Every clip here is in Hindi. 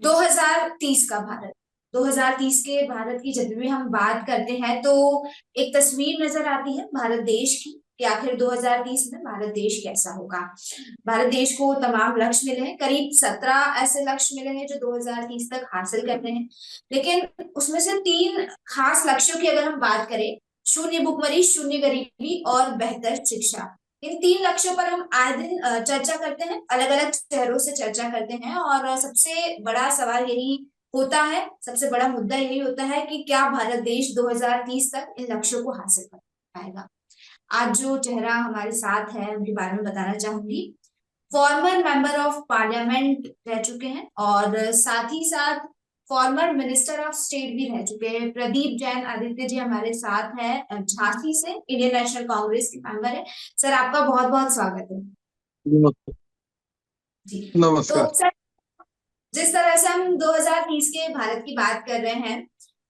2030 का भारत। 2030 के भारत की जब भी हम बात करते हैं तो एक तस्वीर नजर आती है भारत देश की कि आखिर 2030 में भारत देश कैसा होगा। भारत देश को तमाम लक्ष्य मिले हैं, करीब 17 ऐसे लक्ष्य मिले हैं जो 2030 तक हासिल करने हैं। लेकिन उसमें से तीन खास लक्ष्यों की अगर हम बात करें, शून्य भुखमरी, शून्य गरीबी और बेहतर शिक्षा, इन तीन लक्ष्यों पर हम आए दिन चर्चा करते हैं, अलग अलग चेहरों से चर्चा करते हैं। और सबसे बड़ा सवाल यही होता है, सबसे बड़ा मुद्दा यही होता है कि क्या भारत देश 2030 तक इन लक्ष्यों को हासिल कर पाएगा। आज जो चेहरा हमारे साथ है उनके बारे में बताना चाहूंगी। फॉर्मर मेंबर ऑफ पार्लियामेंट रह चुके हैं और साथ ही साथ फॉर्मर मिनिस्टर ऑफ स्टेट भी रह चुके हैं। प्रदीप जैन आदित्य जी हमारे साथ हैं, झांसी से, इंडियन नेशनल कांग्रेस के मेंबर है। सर आपका बहुत बहुत स्वागत है। नमस्कार। जी। तो नमस्कार। सर, जिस तरह से हम 2030 के भारत की बात कर रहे हैं,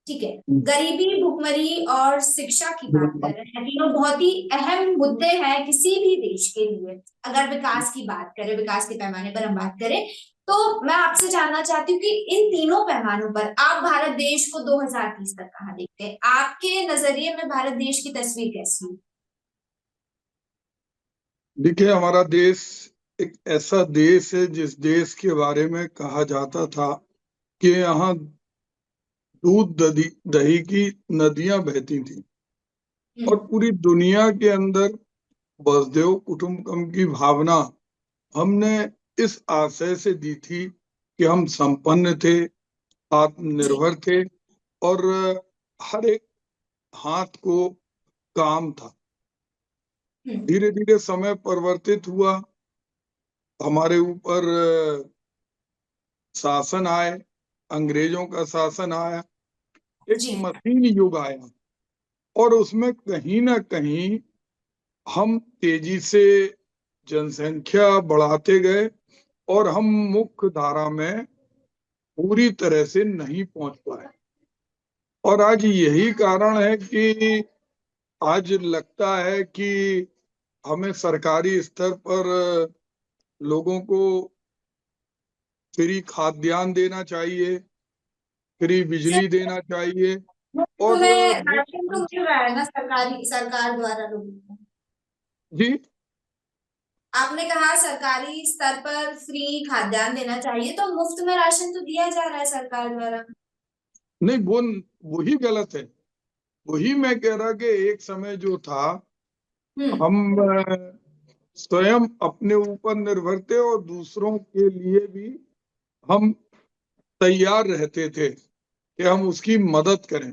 ठीक है, गरीबी, भुखमरी और शिक्षा की बात कर रहे हैं, तीनों बहुत ही अहम मुद्दे हैं किसी भी देश के लिए। अगर विकास की बात करें, विकास के पैमाने पर हम बात करें, तो मैं आपसे जानना चाहती हूँ कि इन तीनों पैमानों पर आप भारत देश को 2030 तक कहाँ देखते हैं? आपके नजरिए में भारत देश की तस्वीर कैसी है? देखिए, हमारा देश एक ऐसा देश है जिस देश के बारे में कहा जाता था कि यहाँ दूध दही दही की नदियां बहती थी और हम्म। पूरी दुनिया के अंदर वसुधैव कुटुंबकम की भावना हमने इस आशय से दी थी कि हम संपन्न थे, जी। आत्मनिर्भर थे और हर एक हाथ को काम था। हम्म। धीरे धीरे समय परिवर्तित हुआ, हमारे ऊपर शासन आए, अंग्रेजों का शासन आया, एक जी। मशीन युग आया और उसमें कहीं ना कहीं हम तेजी से जनसंख्या बढ़ाते गए और हम मुख्य धारा में पूरी तरह से नहीं पहुंच पाए। और आज यही कारण है कि आज लगता है कि हमें सरकारी स्तर पर लोगों को फ्री खाद्यान्न देना चाहिए, फ्री सर, बिजली देना चाहिए मुफ्त और में राशन तो मुफ्त। मिल रहा है ना सरकारी, सरकार द्वारा लोगों को। जी। आपने कहा सरकारी स्तर पर फ्री खाद्यान्न देना चाहिए, तो मुफ्त में राशन तो दिया जा रहा है सरकार द्वारा। नहीं, वो वही गलत है। वही मैं कह रहा कि एक समय जो था, हम्म। हम स्वयं अपने ऊपर निर्भर थे और दूसरों के लिए भी हम तैयार रहते थे कि हम उसकी मदद करें।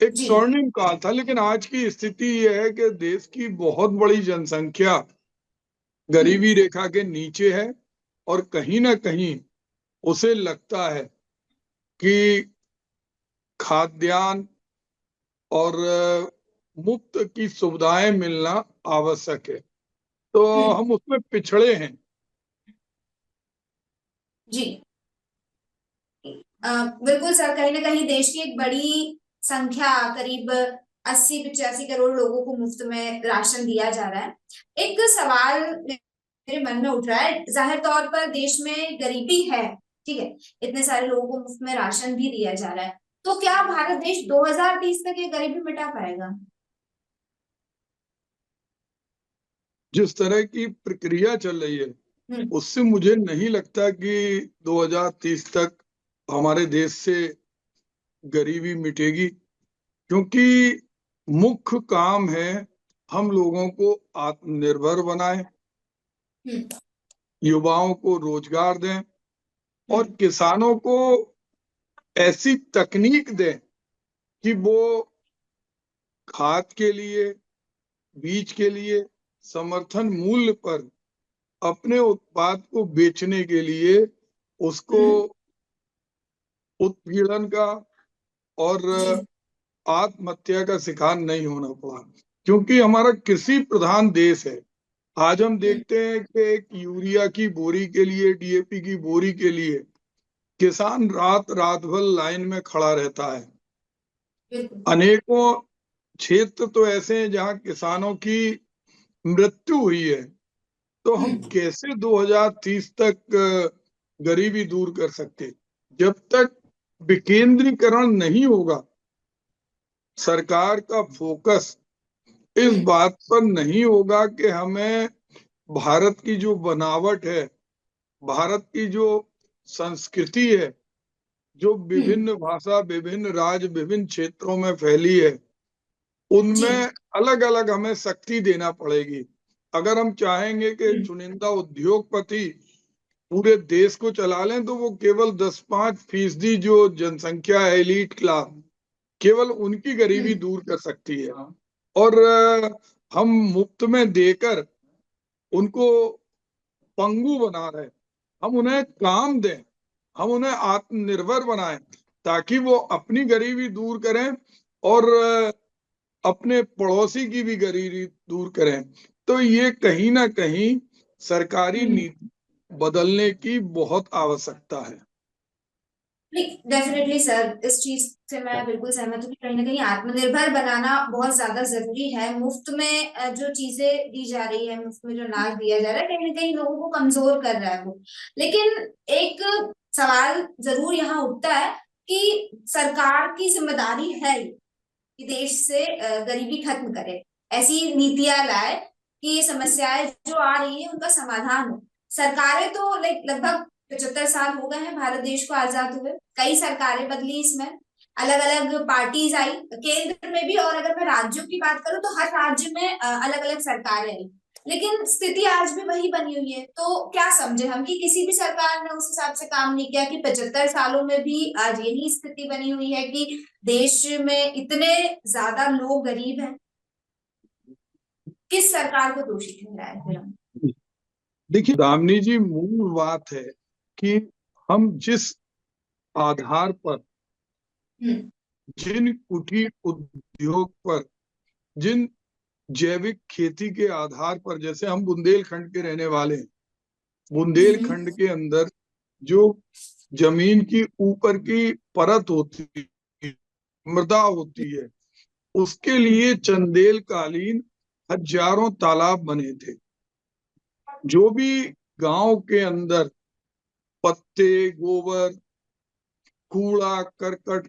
एक जी। स्वर्णिम काल था, लेकिन आज की स्थिति यह है कि देश की बहुत बड़ी जनसंख्या हम्म। गरीबी रेखा के नीचे है और कहीं ना कहीं उसे लगता है कि खाद्यान्न और मुफ्त की सुविधाएं मिलना आवश्यक है, तो हम्म। हम उसमें पिछड़े हैं। जी। बिल्कुल सर, कहीं ना कहीं देश की एक बड़ी संख्या, करीब 80-85 करोड़ लोगों को मुफ्त में राशन दिया जा रहा है। एक सवाल मेरे मन में उठ रहा है, जाहिर तौर पर देश में गरीबी है, ठीक है, इतने सारे लोगों को मुफ्त में राशन भी दिया जा रहा है, तो क्या भारत देश 2030 तक ये गरीबी मिटा पाएगा? जिस तरह की प्रक्रिया चल रही है हम्म। उससे मुझे नहीं लगता कि 2030 तक हमारे देश से गरीबी मिटेगी, क्योंकि मुख्य काम है हम लोगों को आत्मनिर्भर बनाएं, हम्म। युवाओं को रोजगार दें और हम्म। किसानों को ऐसी तकनीक दें कि वो खाद के लिए, बीज के लिए समर्थन मूल्य पर अपने उत्पाद को बेचने के लिए उसको हम्म। उत्पीड़न का और जी। आत्महत्या का शिकार नहीं होना पड़ा, क्योंकि हमारा कृषि प्रधान देश है। आज हम हम्म। देखते हैं कि एक यूरिया की बोरी के लिए, डीएपी की बोरी के लिए किसान रात रात भर लाइन में खड़ा रहता है। बिल्कुल। अनेकों क्षेत्र तो ऐसे हैं जहां किसानों की मृत्यु हुई है। तो हम हम्म। कैसे 2030 तक गरीबी दूर कर सकते? जब तक विकेंद्रीकरण नहीं होगा, सरकार का फोकस इस बात पर नहीं होगा कि हमें भारत की जो बनावट है, भारत की जो संस्कृति है, जो विभिन्न भाषा, विभिन्न राज्य, विभिन्न क्षेत्रों में फैली है, जी उनमें अलग अलग हमें शक्ति देना पड़ेगी। अगर हम चाहेंगे कि चुनिंदा उद्योगपति पूरे देश को चला लें, तो वो केवल 10-5% जो जनसंख्या है, एलीट क्लास, केवल उनकी गरीबी दूर कर सकती है। और हम मुफ्त में देकर उनको पंगु बना रहे, हम उन्हें काम दें, हम उन्हें आत्मनिर्भर बनाएं, ताकि वो अपनी गरीबी दूर करें और अपने पड़ोसी की भी गरीबी दूर करें। तो ये कहीं ना कहीं सरकारी नीति बदलने की बहुत आवश्यकता है। डेफिनेटली सर, इस चीज से मैं बिल्कुल सहमत हूँ कि कहीं ना कहीं आत्मनिर्भर बनाना बहुत ज्यादा जरूरी है। मुफ्त में जो चीजें दी जा रही है, मुफ्त में जो अनाज दिया जा रहा है, कहीं ना कहीं लोगों को कमजोर कर रहा है वो। लेकिन एक सवाल जरूर यहाँ उठता है कि सरकार की जिम्मेदारी है कि देश से गरीबी खत्म करे, ऐसी नीतियां लाए कि ये समस्याएं जो आ रही है उनका समाधान हो। सरकारें तो लगभग 75 साल हो गए हैं भारत देश को आजाद हुए, कई सरकारें बदली, इसमें अलग अलग पार्टीज आई केंद्र में भी, और अगर मैं राज्यों की बात करूं तो हर राज्य में अलग अलग सरकारें आई। लेकिन स्थिति आज भी वही बनी हुई है। तो क्या समझे हम कि किसी भी सरकार ने उस हिसाब से काम नहीं किया, कि 75 सालों में भी आज यही स्थिति बनी हुई है कि देश में इतने ज्यादा लोग गरीब हैं? किस सरकार को दोषी ठहराए फिर हम? देखिए दामिनी जी, मूल बात है कि हम जिस आधार पर, हम्म जिन कुटीर उद्योग पर, जिन जैविक खेती के आधार पर, जैसे हम बुंदेलखंड के रहने वाले हैं, बुंदेलखंड के अंदर जो जमीन की ऊपर की परत होती है, मृदा होती है, उसके लिए चंदेल कालीन हजारों तालाब बने थे। जो भी गांव के अंदर पत्ते, गोबर, कूड़ा करकट,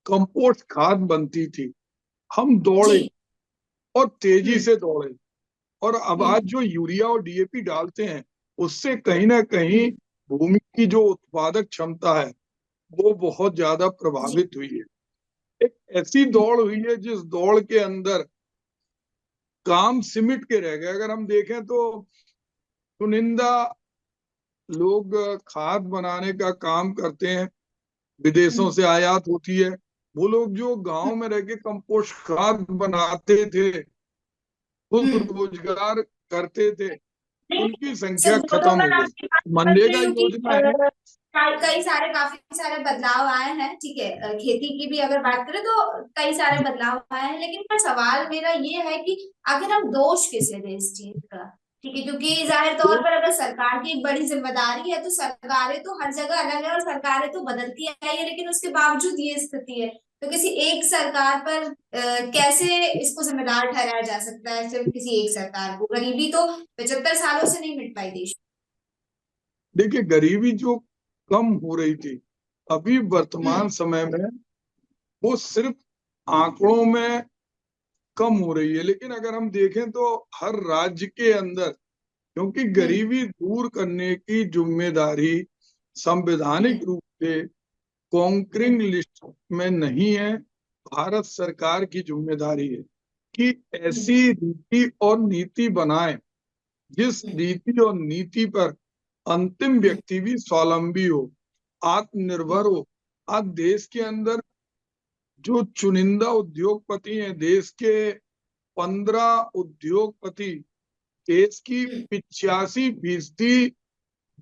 कंपोस्ट खाद बनती थी, हम जी। दौड़े और तेजी हम्म से दौड़े। और अब आज जो यूरिया और डीएपी डालते हैं, उससे कहीं ना कहीं हम्म भूमि की जो उत्पादक क्षमता है वो बहुत ज्यादा जी। प्रभावित हुई है। एक ऐसी दौड़ हुई है जिस दौड़ के अंदर काम सिमट के रह गए। अगर हम देखें तो चुनिंदा लोग खाद बनाने का काम करते हैं, विदेशों हम्म से आयात होती है। वो लोग जो गांव में रह के कंपोस्ट खाद बनाते थे, खुद हम्म रोजगार करते थे, उनकी सर, संख्या वो तो खत्म मैं हो गई। आपकी बात समझ मनरेगा रही हूँ कि योजना है। कई सारे काफी सारे बदलाव आए हैं, ठीक है। खेती की भी अगर बात करें तो कई सारे बदलाव आए हैं, लेकिन पर सवाल मेरा ये है कि आखिर हम दोष किसे दें इस चीज का? ठीक है, क्योंकि जाहिर तौर तो पर अगर सरकार की एक बड़ी जिम्मेदारी है, तो सरकारें तो हर जगह अलग है और सरकारें तो बदलती आई है, लेकिन उसके बावजूद ये स्थिति है। तो किसी एक सरकार पर कैसे इसको जिम्मेदार ठहराया जा सकता है? सिर्फ किसी एक सरकार को? गरीबी तो 75 सालों से नहीं मिट पाई देश देखिए, गरीबी जो कम हो रही थी, अभी में। वर्तमान समय में वो सिर्फ आंकड़ों में कम हो रही है। लेकिन अगर हम देखें तो हर राज्य के अंदर, क्योंकि हम्म गरीबी दूर करने की जिम्मेदारी संवैधानिक हम्म रूप से कॉन्करिंग लिस्ट में नहीं है, भारत सरकार की जिम्मेदारी है कि हम्म ऐसी रीति और नीति बनाए जिस हम्म रीति और नीति पर अंतिम हम्म व्यक्ति भी स्वावलंबी हो, आत्मनिर्भर हो। आज देश के अंदर जो चुनिंदा उद्योगपति हैं, देश के 15 उद्योगपति, देश की हम्म 85%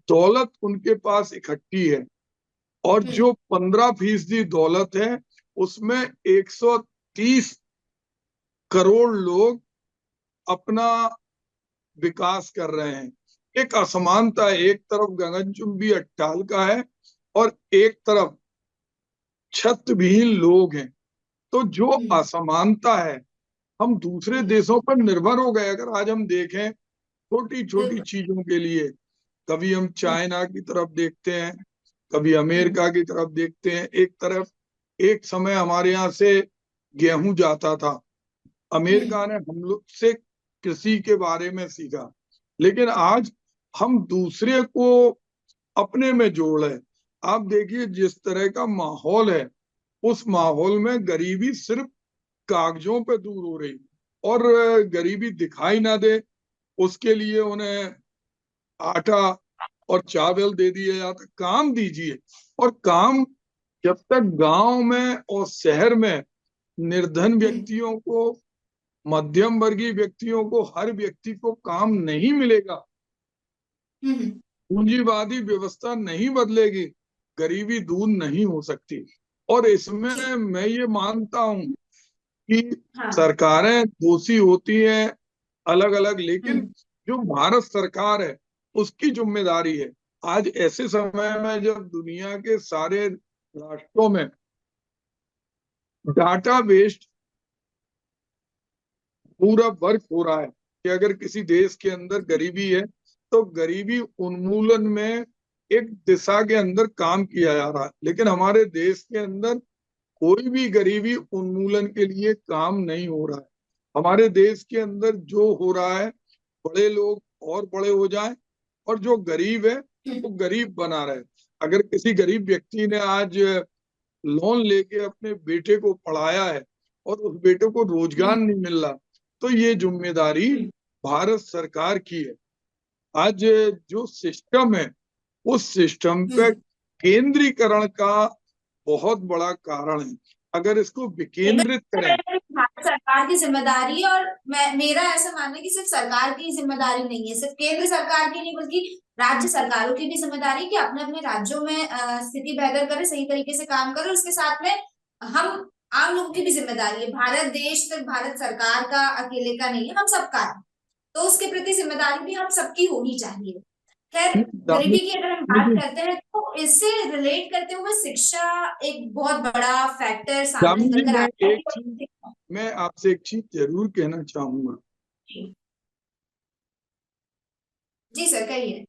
दौलत उनके पास इकट्ठी है। और हम्म जो 15% दौलत है, उसमें 130 करोड़ लोग अपना विकास कर रहे हैं। एक असमानता है, एक तरफ गगनचुंबी अट्टालिका है और एक तरफ छत्रविहीन लोग हैं। तो जो हम्म असमानता है, हम दूसरे हम्म, देशों पर निर्भर हो गए। अगर आज हम देखें छोटी छोटी बिल्कुल। चीजों के लिए, कभी हम हम्म चाइना की तरफ देखते हैं, कभी अमेरिका की तरफ देखते हैं। एक समय हमारे यहाँ से गेहूं जाता था, अमेरिका ने हम लोग से कृषि के बारे में सीखा, लेकिन आज हम दूसरे को अपने में जोड़ रहे हैं। आप देखिए जिस तरह का माहौल है, उस माहौल में गरीबी सिर्फ कागजों पे दूर हो रही, और गरीबी दिखाई ना दे उसके लिए उन्हें आटा और चावल दे दिया जाता। काम दीजिए, और काम जब तक गांव में और शहर में निर्धन व्यक्तियों को, मध्यम वर्गीय व्यक्तियों को, हर व्यक्ति को काम नहीं मिलेगा, पूंजीवादी व्यवस्था नहीं बदलेगी, गरीबी दूर नहीं हो सकती। और इसमें मैं ये मानता हूं कि सरकारें दोषी होती हैं अलग अलग, लेकिन जो भारत सरकार है उसकी जिम्मेदारी है। आज ऐसे समय में जब दुनिया के सारे राष्ट्रों में डाटा बेस्ड पूरा वर्क हो रहा है कि अगर किसी देश के अंदर गरीबी है तो गरीबी उन्मूलन में एक दिशा के अंदर काम किया जा रहा है, लेकिन हमारे देश के अंदर कोई भी गरीबी उन्मूलन के लिए काम नहीं हो रहा है। हमारे देश के अंदर जो हो रहा है, बड़े लोग और बड़े हो जाएं और जो गरीब है वो गरीब बना रहे। अगर किसी गरीब व्यक्ति ने आज लोन लेके अपने बेटे को पढ़ाया है और उस बेटे को रोजगार नहीं मिल रहा, तो ये जिम्मेदारी भारत सरकार की है। आज जो सिस्टम है उस सिस्टम पे केंद्रीकरण का बहुत बड़ा कारण है। अगर इसको विकेंद्रित करें, भारत सरकार की जिम्मेदारी है, और मेरा ऐसा मानना है कि सिर्फ सरकार की जिम्मेदारी नहीं है, सिर्फ केंद्र सरकार की नहीं बल्कि राज्य सरकारों की भी जिम्मेदारी कि अपने अपने राज्यों में स्थिति बेहतर करे, सही तरीके से काम करे। उसके साथ में हम आम लोगों की भी जिम्मेदारी है। भारत देश सिर्फ भारत सरकार का अकेले का नहीं है, हम सबका है, तो उसके प्रति जिम्मेदारी भी हम सबकी होनी चाहिए। खैर, गरीबी की अगर हम बात करते हैं तो इससे रिलेट करते हुए शिक्षा एक बहुत बड़ा फैक्टर सामने दामिनी निकल कर आता है। मैं आपसे एक चीज जरूर कहना चाहूंगा। जी सर, कहिए।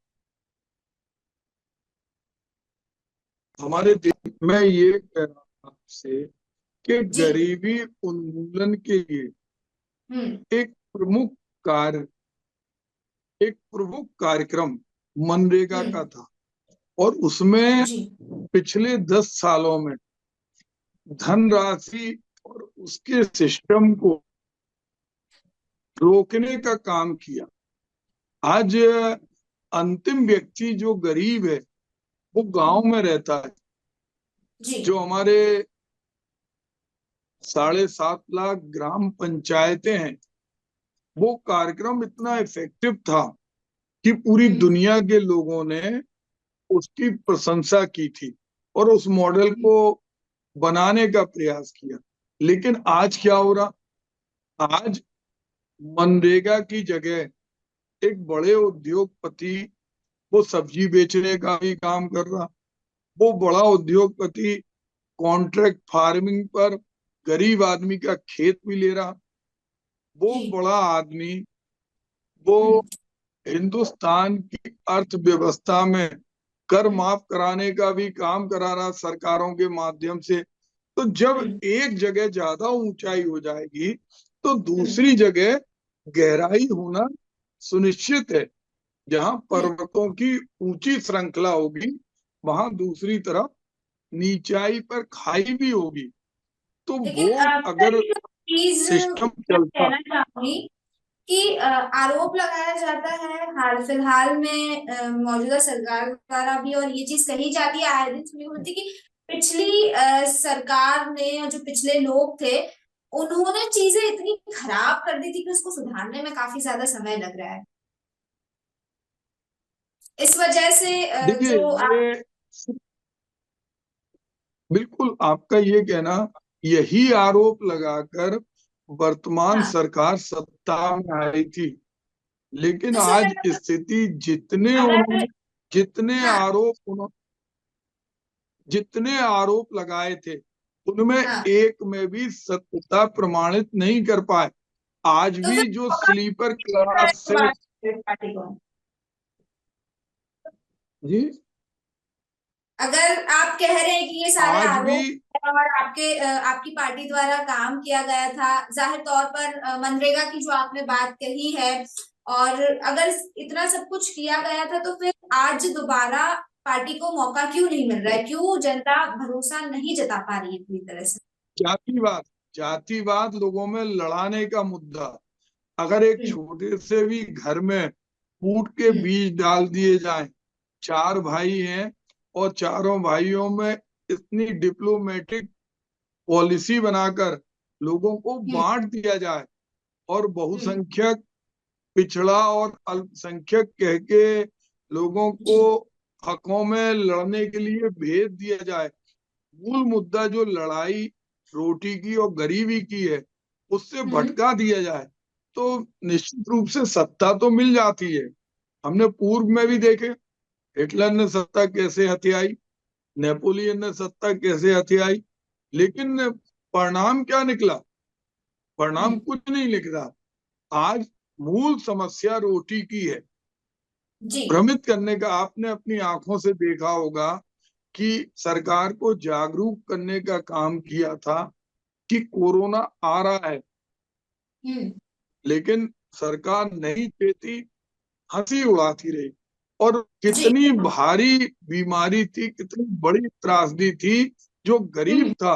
हमारे देश में ये कह रहा हूं आपसे कि गरीबी उन्मूलन के लिए एक प्रमुख कार्यक्रम मनरेगा का था, और उसमें पिछले 10 सालों में धनराशि और उसके सिस्टम को रोकने का काम किया। आज अंतिम व्यक्ति जो गरीब है वो गांव में रहता है। जो हमारे 7.5 लाख ग्राम पंचायतें हैं, वो कार्यक्रम इतना इफेक्टिव था कि पूरी दुनिया के लोगों ने उसकी प्रशंसा की थी और उस मॉडल को बनाने का प्रयास किया। लेकिन आज क्या हो रहा, आज मनरेगा की जगह एक बड़े उद्योगपति वो सब्जी बेचने का भी काम कर रहा, वो बड़ा उद्योगपति कॉन्ट्रैक्ट फार्मिंग पर गरीब आदमी का खेत भी ले रहा, वो बड़ा आदमी वो हिंदुस्तान की अर्थव्यवस्था में कर माफ कराने का भी काम करा रहा सरकारों के माध्यम से। तो जब एक जगह ज्यादा ऊंचाई हो जाएगी तो दूसरी जगह गहराई होना सुनिश्चित है। जहां पर्वतों की ऊंची श्रृंखला होगी वहां दूसरी तरफ नीचाई पर खाई भी होगी। तो वो अगर सिस्टम चलता, कहना चाहूंगी कि आरोप लगाया जाता है हाल फिलहाल में मौजूदा सरकार द्वारा भी, और ये चीज कही जाती है, आए दिन सुनी होती कि पिछली सरकार ने, जो पिछले लोग थे, उन्होंने चीजें इतनी खराब कर दी थी कि उसको सुधारने में काफी ज्यादा समय लग रहा है। इस वजह से देखिए ये बिल्कुल आपका ये कहना, यही आरोप लगाकर वर्तमान सरकार सत्ता में आई थी। लेकिन तो आज सर स्थिति अगर जितने आरोप लगाए थे उनमें एक में भी सत्यता प्रमाणित नहीं कर पाए। आज तो भी जो स्लीपर क्लास है पार्टी को, जी, जी अगर आप कह रहे हैं कि ये सारे आज भी आरोप है और आपकी पार्टी द्वारा काम किया गया था, जाहिर तौर पर मनरेगा की जो आपने बात कही है, और अगर इतना सब कुछ किया गया था, तो फिर आज दोबारा पार्टी को मौका क्यों नहीं मिल रहा है? क्यों जनता भरोसा नहीं जता पा रही है पूरी तरह से? जातिवाद जातिवाद लोगों में लड़ाने का मुद्दा, अगर एक हम्म। छोटे से भी घर में फूट के हम्म। बीज डाल दिए जाएं, चार भाई हैं और चारों भाइयों में इतनी डिप्लोमेटिक पॉलिसी बनाकर लोगों को हम्म। बांट दिया जाए और हम्म। बहुसंख्यक पिछड़ा और अल्पसंख्यक कह के लोगों को जी। हकों में लड़ने के लिए भेज दिया जाए। मूल मुद्दा जो लड़ाई रोटी की और गरीबी की है, उससे हम्म। भटका दिया जाए तो निश्चित रूप से सत्ता तो मिल जाती है। हमने पूर्व में भी देखे, हिटलर ने सत्ता कैसे हथियाई, नेपोलियन ने सत्ता कैसे हथियाई, लेकिन परिणाम क्या निकला? परिणाम हम्म। कुछ नहीं निकला। आज मूल समस्या रोटी की है। जी। भ्रमित करने का, आपने अपनी आंखों से देखा होगा कि सरकार को जागरूक करने का काम किया था कि कोरोना आ रहा है, हम्म। लेकिन सरकार नहीं देती, हंसी उड़ाती रही। और जी। कितनी भारी बीमारी थी, कितनी बड़ी त्रासदी थी, जो गरीब हम्म। था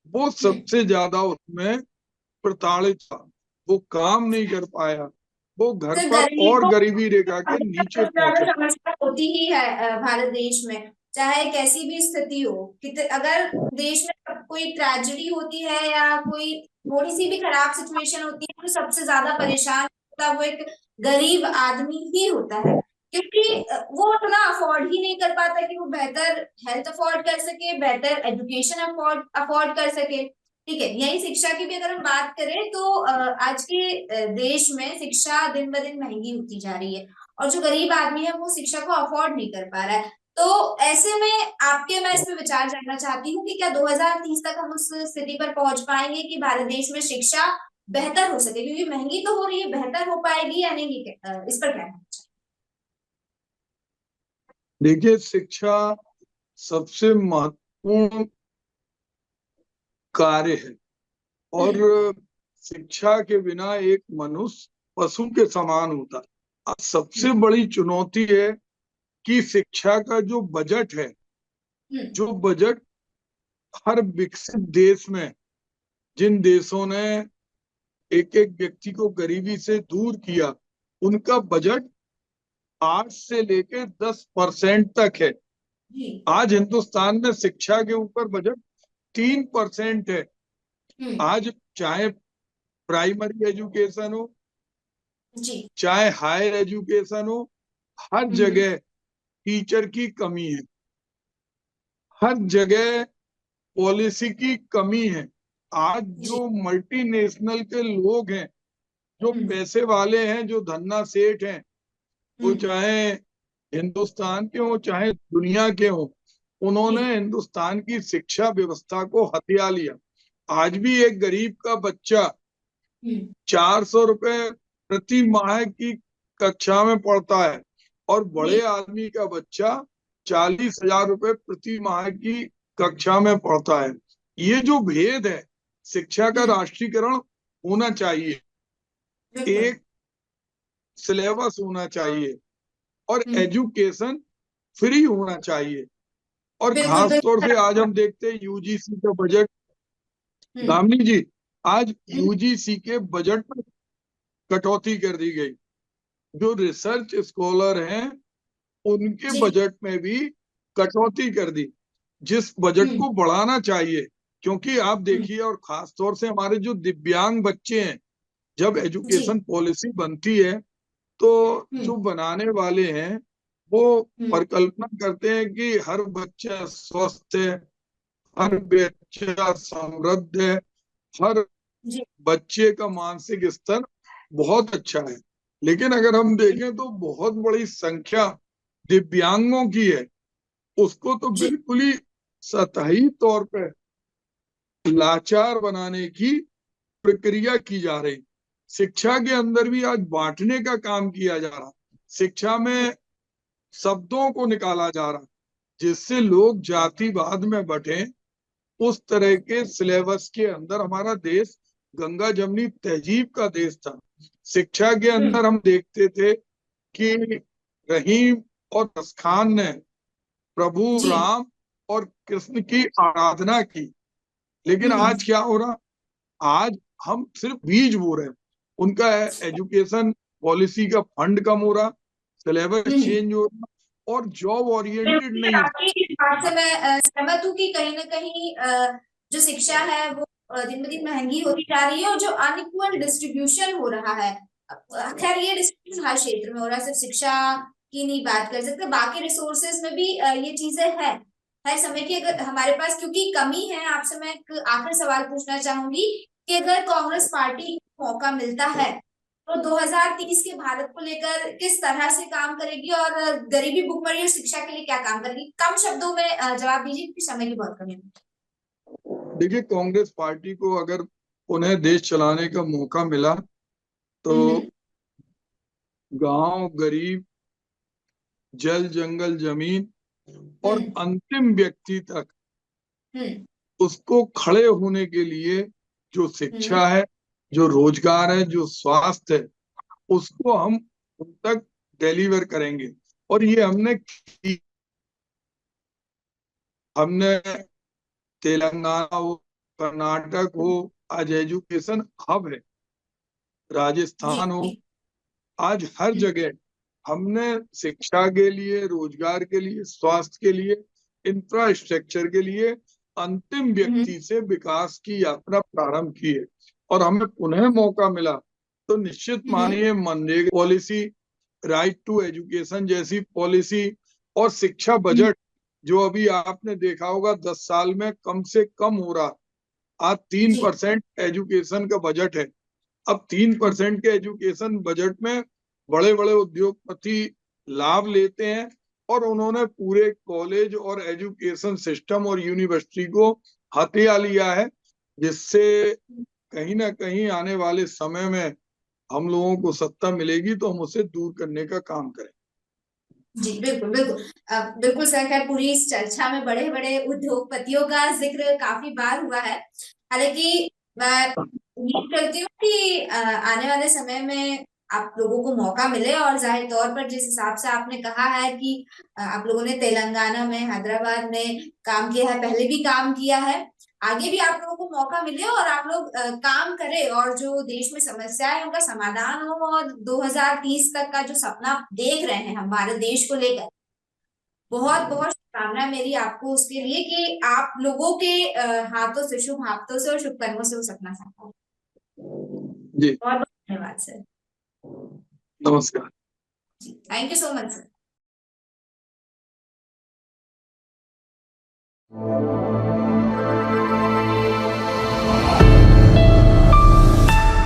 वो हम्म। सबसे ज्यादा उसमें प्रताड़ित था। वो काम नहीं कर पाया, वो घर सिर्फ पर गरीब और को गरीबी रेखा के हमेशा नीचे सबसे ज्यादा पहुंचा। समस्या होती ही है भारत देश में, चाहे कैसी भी स्थिति हो। अगर देश में कोई ट्रेजेडी होती है या कोई थोड़ी सी भी खराब सिचुएशन होती है, तो सबसे ज्यादा परेशान होता है वो एक गरीब आदमी ही होता है, क्योंकि वो उतना अफोर्ड ही नहीं कर पाता कि वो बेहतर हेल्थ अफोर्ड कर सके, बेहतर एजुकेशन अफोर्ड अफोर्ड कर सके। ठीक है, यही शिक्षा की भी अगर हम बात करें, तो आज के देश में शिक्षा दिन ब दिन महंगी होती जा रही है, और जो गरीब आदमी है वो शिक्षा को अफोर्ड नहीं कर पा रहा है। तो ऐसे में आपके, मैं इस पे विचार जानना चाहती हूँ कि क्या 2030 तक हम उस स्थिति पर पहुंच पाएंगे कि भारत देश में शिक्षा बेहतर हो सके? क्योंकि महंगी तो हो रही है, बेहतर हो पाएगी या नहीं, इस पर क्या कहना चाहिए? देखिए, शिक्षा सबसे महत्वपूर्ण कार्य है, और हम्म। शिक्षा के बिना एक मनुष्य पशु के समान होता है। आज सबसे हम्म। बड़ी चुनौती है कि शिक्षा का जो बजट है, हम्म। जो बजट हर विकसित देश में, जिन देशों ने एक एक व्यक्ति को गरीबी से दूर किया, उनका बजट 8 से लेकर 10% तक है। जी। आज हिंदुस्तान में शिक्षा के ऊपर बजट 3% है। हम्म। आज चाहे प्राइमरी एजुकेशन हो, जी। चाहे हायर एजुकेशन हो, हर हम्म। जगह टीचर की कमी है, हर जगह पॉलिसी की कमी है। आज जी। जो मल्टीनेशनल के लोग हैं, जो हम्म। पैसे वाले हैं, जो धन्ना सेठ हैं, वो हम्म। चाहे हिंदुस्तान के हो चाहे दुनिया के हो, जी। उन्होंने हिंदुस्तान की शिक्षा व्यवस्था को हथिया लिया। आज भी एक गरीब का बच्चा हम्म। 400 रुपए प्रति माह की कक्षा में पढ़ता है, और बड़े जी। आदमी का बच्चा 40,000 रुपए प्रति माह की कक्षा में पढ़ता है। ये जो भेद है, शिक्षा का हम्म। राष्ट्रीयकरण होना चाहिए, बिल्कुल। एक सिलेबस होना चाहिए, और हम्म। एजुकेशन फ्री होना चाहिए। और बिल्कुल खास तौर से आज बिल्कुल। हम देखते हैं यूजीसी का बजट। हम्म। दामिनी जी, आज हम्म। यूजीसी के बजट में कटौती कर दी गई। जो रिसर्च स्कॉलर हैं, उनके जी। बजट में भी कटौती कर दी, जिस बजट हम्म। को बढ़ाना चाहिए। क्योंकि आप हम्म। देखिए, और खास तौर से हमारे जो दिव्यांग बच्चे हैं, जब जी। एजुकेशन पॉलिसी बनती है, तो हम्म। जो बनाने वाले हैं वो हम्म। परिकल्पना करते हैं कि हर बच्चा स्वस्थ है, हर बच्चा समृद्ध है, हर जी। बच्चे का मानसिक स्तर बहुत अच्छा है। लेकिन अगर हम देखें तो बहुत बड़ी संख्या दिव्यांगों की है, उसको तो जी। बिल्कुल ही सतही तौर पर लाचार बनाने की प्रक्रिया की जा रही। शिक्षा के अंदर भी आज बांटने का काम किया जा रहा। शिक्षा में शब्दों को निकाला जा रहा, जिससे लोग जातिवाद में बंटे, उस तरह के सिलेबस के अंदर हमारा देश गंगा जमनी तहजीब का देश था। शिक्षा के अंदर हम देखते थे कि रहीम और रसखान ने प्रभु जी। राम और कृष्ण की आराधना की, लेकिन हम्म। आज क्या हो रहा, आज हम सिर्फ बीज बो रहे हैं। उनका एजुकेशन पॉलिसी का फंड कम हो रहा, सिलेबस हम्म। चेंज हो रहा और जॉब ओरिएंटेड बिल्कुल, नहीं। आपकी इस बात से मैं सहमत हूँ कि कहीं ना कहीं जो शिक्षा है वो दिन ब दिन महंगी होती जा रही है और जो अनइक्वल डिस्ट्रीब्यूशन हो रहा है। खैर ये डिस्ट्रीब्यूशन हर क्षेत्र में हो रहा है, सिर्फ शिक्षा की नहीं बात कर सकते, बाकी रिसोर्सेज में भी ये चीजें है समय की अगर हमारे पास क्योंकि कमी है। आपसे मैं एक आखिरी सवाल पूछना चाहूंगी कि अगर कांग्रेस पार्टी को मौका मिलता है तो 2030 के भारत को लेकर किस तरह से काम करेगी और गरीबी भुखमरी और शिक्षा के लिए क्या काम करेगी? कम शब्दों में जवाब दीजिए क्योंकि समय की बहुत कमी है। देखिए, कांग्रेस पार्टी को अगर उन्हें देश चलाने का मौका मिला तो हम्म। गांव गरीब, जल जंगल जमीन और हम्म। अंतिम व्यक्ति तक हम्म। उसको खड़े होने के लिए जो हम्म। शिक्षा है, जो रोजगार है, जो स्वास्थ्य है, उसको हम उन तक डिलीवर करेंगे। और ये हमने तेलंगाना हो, कर्नाटक हो, आज एजुकेशन हब है, जी। राजस्थान हो, जी। आज हर जगह हमने शिक्षा के लिए, रोजगार के लिए, स्वास्थ्य के लिए, इंफ्रास्ट्रक्चर के लिए अंतिम हम्म। व्यक्ति से विकास की यात्रा प्रारंभ की है। और हमें पुनः मौका मिला तो निश्चित हम्म। मानिए MNREGA policy, right to education जैसी पॉलिसी और शिक्षा हम्म। बजट जो अभी आपने देखा होगा 10 साल में कम से कम हो रहा, आज जी। 3% एजुकेशन का बजट है। अब 3% के एजुकेशन बजट में बड़े बड़े उद्योगपति लाभ लेते हैं और उन्होंने पूरे कॉलेज और एजुकेशन सिस्टम और यूनिवर्सिटी को हथिया लिया है, जिससे कहीं ना कहीं आने वाले समय में हम लोगों को सत्ता मिलेगी तो हम उसे दूर करने का काम करें। जी बिल्कुल बिल्कुल। बिल्कुल सर, खैर पूरी इस चर्चा में बड़े बड़े उद्योगपतियों का जिक्र काफी बार हुआ है। हालांकि मैं उम्मीद करती हूँ कि आने वाले समय में आप लोगों को मौका मिले और जाहिर तौर पर जिस हिसाब से आपने कहा है कि आप लोगों ने तेलंगाना में, हैदराबाद में काम किया है, पहले भी काम किया है, आगे भी आप लोगों को मौका मिले और आप लोग काम करें और जो देश में समस्या है उनका समाधान हो और 2030 तक का जो सपना देख रहे हैं हम भारत देश को लेकर, बहुत बहुत शुभकामनाएं मेरी आपको उसके लिए कि आप लोगों के हाथों से, शुभ हाथों से और शुभ कर्मों से वो सपना साकार हो। जी, बहुत बहुत धन्यवाद सर। नमस्कार। जी, thank you so much sir.